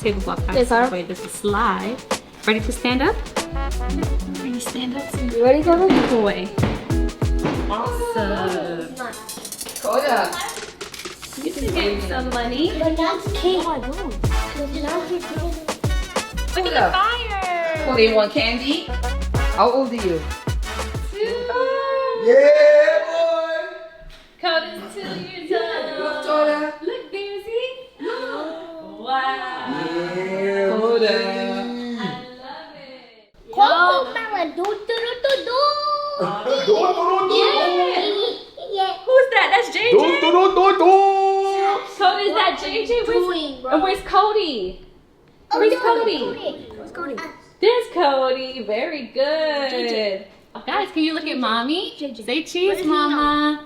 tablecloth packs so that way it doesn't slide. Ready to stand up? Ready to stand up? You ready, Kota? Boy. Awesome. Kota. You can get some money. But that's cake. Look at the fire. Kota, you want candy? How old are you? 2. Yeah, boy. Kota's 2 years old. Kota. Look, Daisy. Wow. Yeah, Kota. I love it. Coco melon. Do. Yeah. Who's that? That's JJ. So is that JJ? Where's Cody? Where's Cody? Where's Cody? There's Cody. Very good. Guys, can you look at mommy? Say cheese, mama.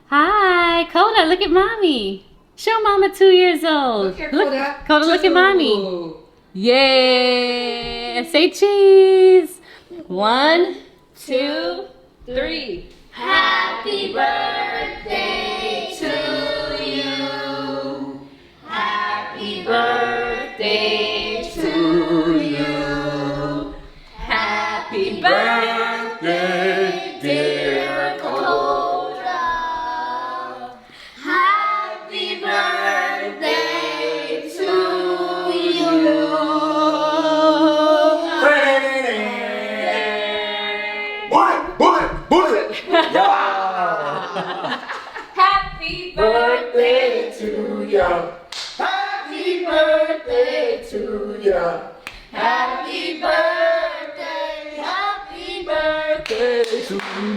Hi, Kota. Look at mommy. Show mama 2 years old. Look at Kota. Kota, look at mommy. Yeah. Say cheese. 1, 2, 3. Happy birthday to you. Happy Birthday to you. Happy birthday, dear Kota. Happy birthday to you. Bullet. Happy Birthday to ya. Happy birthday to ya. Happy birthday. Happy birthday. Birthday to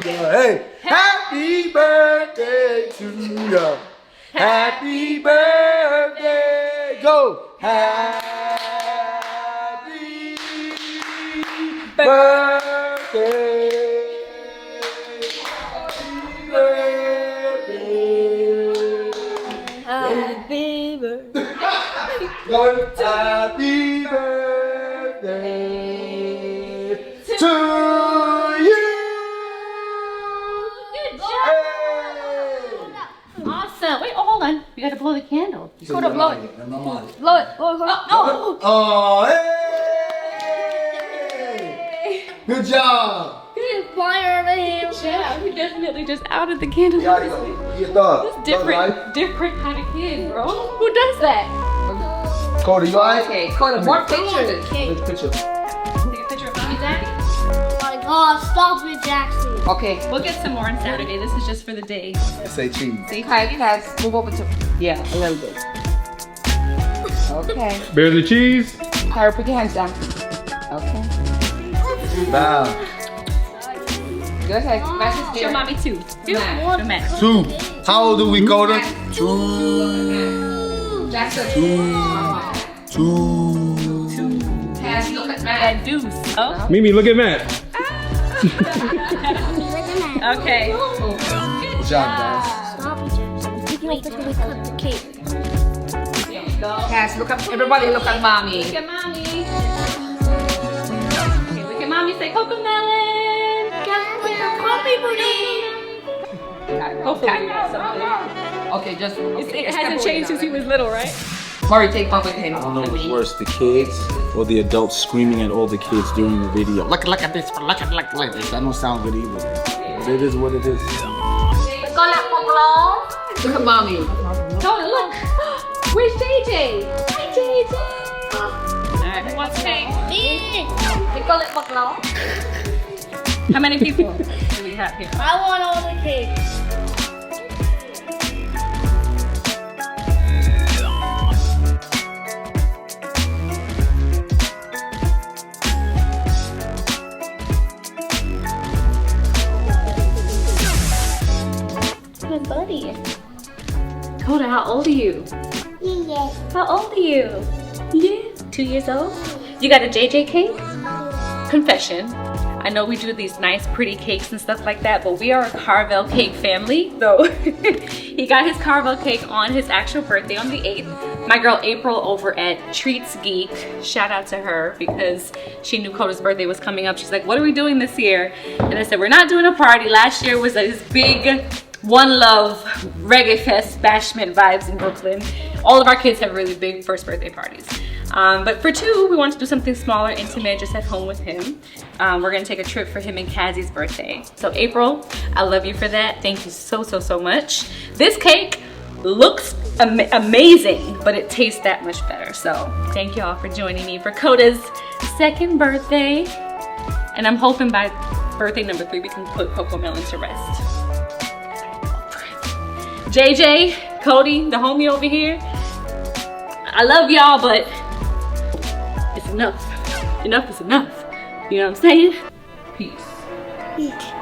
ya. Hey, happy birthday to ya. Happy birthday. Go. Happy birthday. Happy birthday. Happy birthday to you. Good job. Awesome. Wait, oh, hold on. We gotta blow the candle. Kota, blow it. Blow it. Oh, Oh, hey! Good job. Fire over here. yeah, we definitely just outed the candle. Your thought. This different kind of kid, bro. Who does that? Kota, you alright? Okay, Kota, more pictures. Take a picture. Take a picture of mommy, daddy. Oh my God, stop it, Jackson. Okay. We'll get some more on Saturday. This is just for the day. Say cheese. Say Hi, guys. Move over to. Yeah, a little bit. Okay. Bear the cheese. Kyra, put your hands down. Okay. Now, Go ahead. Max is Show there. mommy 2. Do Max. 2. How old are we, Kota? 2. Jackson. 2. Cass, look at Matt. And deuce. Oh. Mimi, look at Matt. Okay. Good job, guys. Stop it, Jackson. Wait till we cut the cake. Cass, look at everybody. Look at mommy. Look at mommy. Okay, look at mommy. Say Cocomelon. Coffee pudding. Hopefully we got something. Okay, just. Okay, It hasn't changed since he was little, right? Murray, take one with him. I don't know what's worse, the kids or the adults screaming at all the kids during the video. Look at this, look at this. That don't sound good either. But it is what it is. Look at mommy. Kota, look. Where's JJ? Hi, JJ. Alright, who wants cake? How many people do we have here? I want all the cake. Good buddy. Kota, how old are you? Yeah. How old are you? Yeah. 2 years old? You got a JJ cake? Confession. I know we do these nice pretty cakes and stuff like that, but we are a Carvel cake family. So he got his Carvel cake on his actual birthday on the 8th. My girl April over at Treats Geek, shout out to her because she knew Kota's birthday was coming up. She's like, what are we doing this year? And I said, we're not doing a party. Last year was this big One Love Reggae Fest Bashment vibes in Brooklyn. All of our kids have really big first birthday parties. But for 2, we want to do something smaller, intimate, just at home with him. We're gonna take a trip for him and Kazzie's birthday. So April, I love you for that. Thank you so, so, so much. This cake looks amazing, but it tastes that much better. So thank you all for joining me for Kota's 2nd birthday. And I'm hoping by birthday number 3, we can put Coco Melon to rest. JJ, Cody, the homie over here, I love y'all, but it's enough. Enough is enough. You know what I'm saying? Peace. Peace.